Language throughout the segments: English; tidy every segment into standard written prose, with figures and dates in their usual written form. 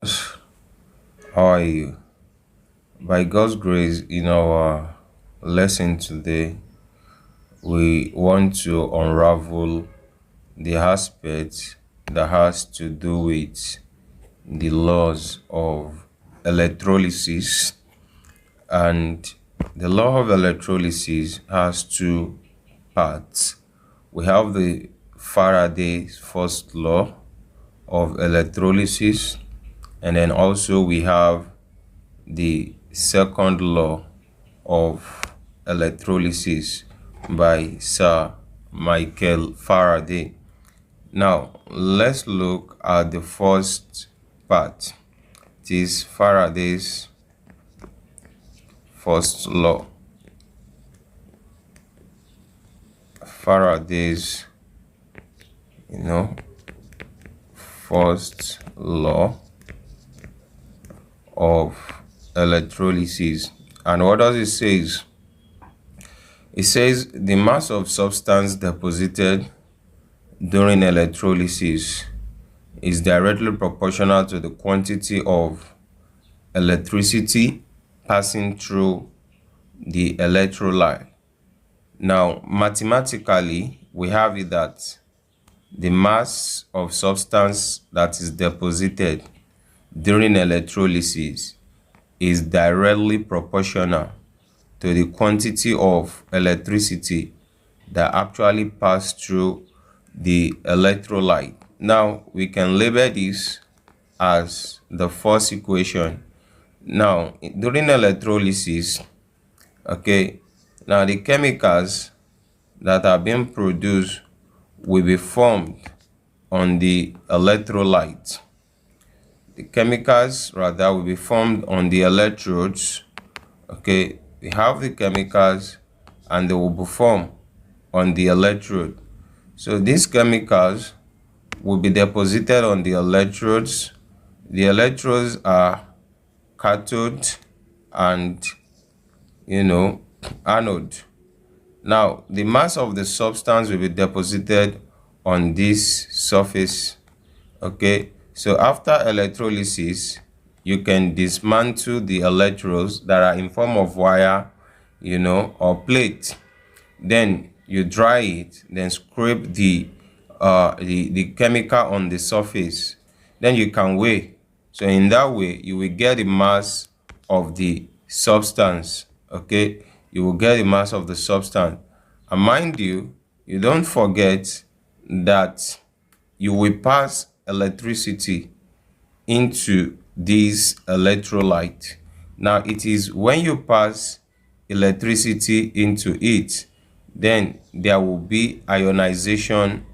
How are you? By God's grace, in our lesson today, we want to unravel the aspect that has to do with the laws of electrolysis. And the law of electrolysis has two parts. We have the Faraday's first law of electrolysis, and then also we have the second law of electrolysis by Sir Michael Faraday. Now, let's look at the first part. It is Faraday's first law. Faraday's, first law of electrolysis. And what does it say? It says the mass of substance deposited during electrolysis is directly proportional to the quantity of electricity passing through the electrolyte. Now, mathematically, we have it that the mass of substance that is deposited during electrolysis is directly proportional to the quantity of electricity that actually passed through the electrolyte. Now, we can label this as the first equation. Now, during electrolysis, now the chemicals that are being produced will be formed on the electrolyte. The chemicals rather will be formed on the electrodes. We have the chemicals and they will be formed on the electrode. So these chemicals will be deposited on the electrodes. The electrodes are cathode and anode. Now the mass of the substance will be deposited on this surface. So after electrolysis, you can dismantle the electrodes that are in form of wire, or plate. Then you dry it, then scrape the chemical on the surface. Then you can weigh. So in that way, you will get the mass of the substance. You will get the mass of the substance. And mind you, you don't forget that you will pass electricity into this electrolyte. Now it is when you pass electricity into it, then there will be ionization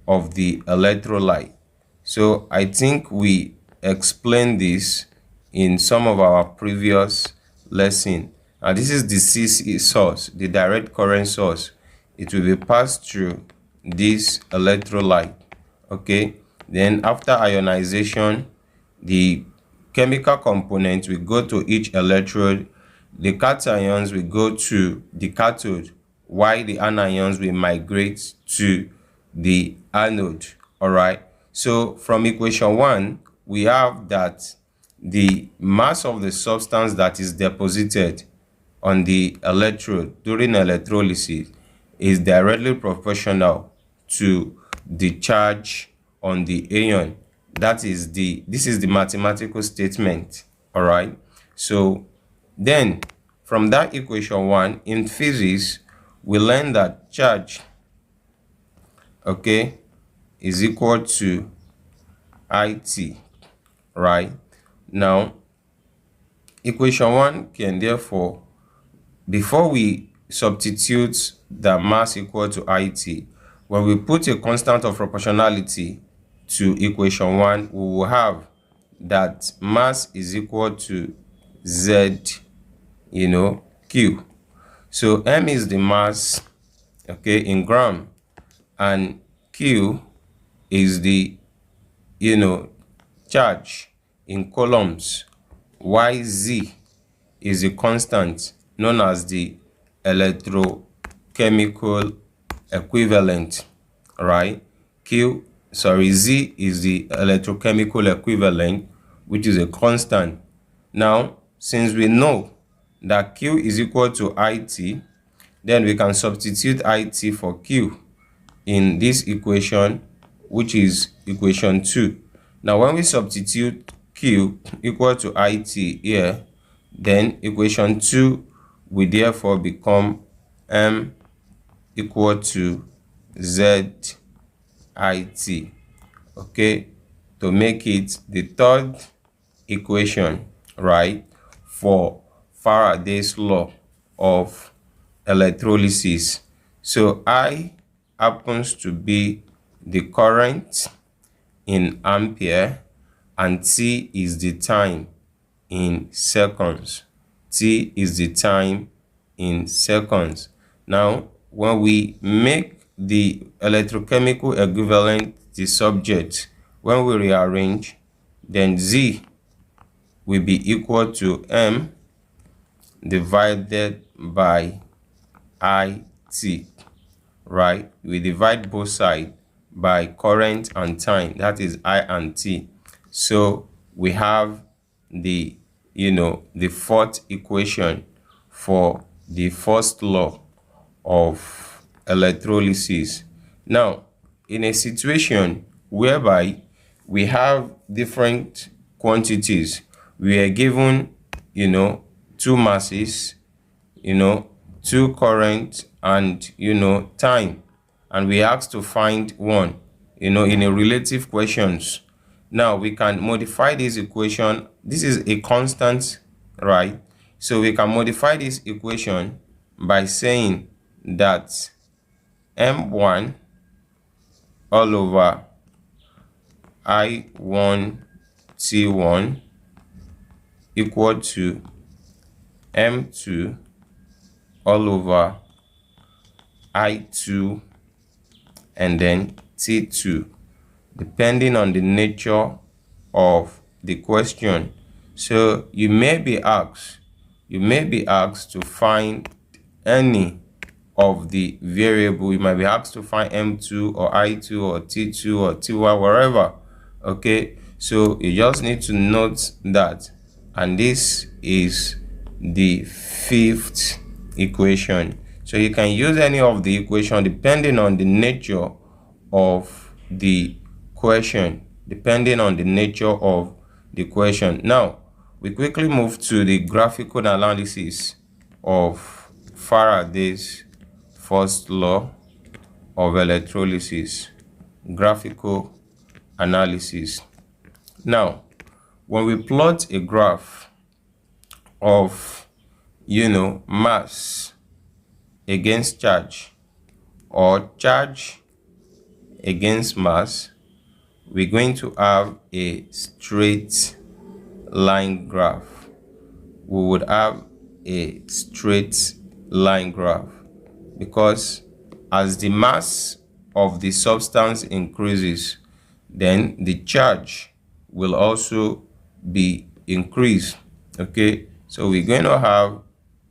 of the electrolyte. So I think we explained this in some of our previous lesson. And this is the CC source, the direct current source. It will be passed through this electrolyte. Then after ionization, the chemical components will go to each electrode. The cations will go to the cathode, while the anions will migrate to the anode. All right. So from equation 1, we have that the mass of the substance that is deposited on the electrode during electrolysis is directly proportional to the charge on the ion. This is the mathematical statement. All right. So then from that equation 1 in physics, we learn that charge is equal to IT. Right. Now equation 1 can therefore, before we substitute the mass equal to IT, when we put a constant of proportionality to equation 1, we will have that mass is equal to Z, Q. So M is the mass, in gram, and Q is the, charge in coulombs, while Z is a constant known as the electrochemical equivalent. Right. Z is the electrochemical equivalent, which is a constant. Now, since we know that Q is equal to IT, then we can substitute IT for Q in this equation, which is equation 2. Now, when we substitute Q equal to IT here, then equation 2 will therefore become M equal to ZIT, okay, to make it the third equation, right, for Faraday's law of electrolysis. So I happens to be the current in ampere, and T is the time in seconds. T is the time in seconds. Now, when we make the electrochemical equivalent the subject, when we rearrange, then Z will be equal to M divided by IT, right? We divide both sides by current and time, that is I and T. So we have the, the fourth equation for the first law of electrolysis. Now, in a situation whereby we have different quantities, we are given, two masses, two current, and, time, and we asked to find one, in a relative questions. Now, we can modify this equation. This is a constant, right? So we can modify this equation by saying that M1 all over I1 T1 equal to M2 all over I2 and then T2, depending on the nature of the question. So you may be asked to find any of the variable. You might be asked to find M2 or I2 or T2 or Ty, wherever. Okay, so you just need to note that, and this is the fifth equation. So you can use any of the equation depending on the nature of the question, Now, we quickly move to the graphical analysis of Faraday's first law of electrolysis. Graphical analysis. Now, when we plot a graph of, mass against charge, or charge against mass, we're going to have a straight line graph. We would have a straight line graph because as the mass of the substance increases, then the charge will also be increased. Okay, so we're going to have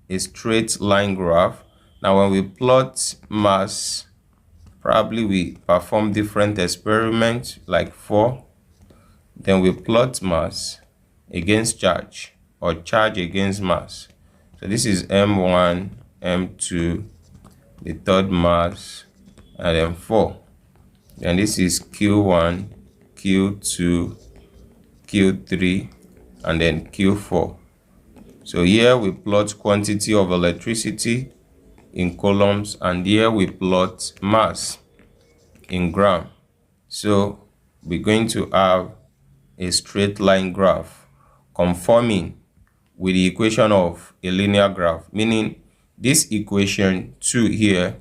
a straight line graph. Now, when we plot mass, probably we perform different experiments like 4. Then we plot mass against charge, or charge against mass. So this is M1, M2, the third mass, and then 4. And this is Q1, Q2, Q3, and then Q4. So here we plot quantity of electricity in coulombs, and here we plot mass in gram. So we're going to have a straight line graph conforming with the equation of a linear graph, meaning this equation 2 here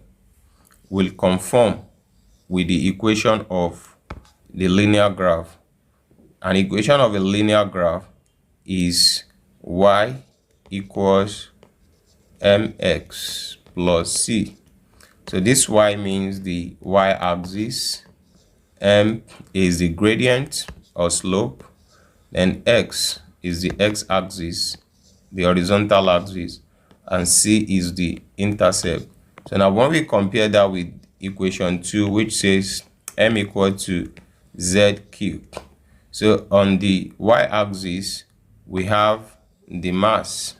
will conform with the equation of the linear graph. An equation of a linear graph is y equals mx plus c. So this y means the y-axis, m is the gradient or slope, then x is the x-axis, the horizontal axis, and c is the intercept. So now when we compare that with equation 2, which says m equal to z cubed, So on the y-axis, we have the mass.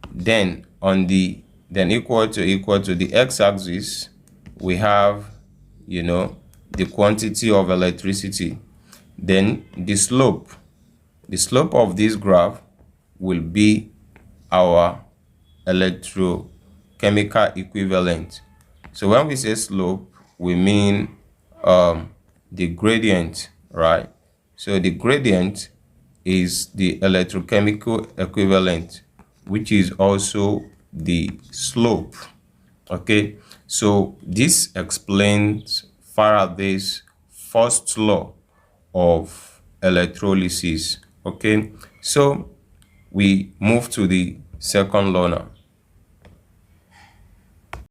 Then equal to the x-axis, we have, the quantity of electricity. Then the slope of this graph will be our electrochemical equivalent. So when we say slope, we mean the gradient, right? So the gradient is the electrochemical equivalent, which is also the slope. Okay, so this explains Faraday's first law of electrolysis. Okay, so we move to the second law now.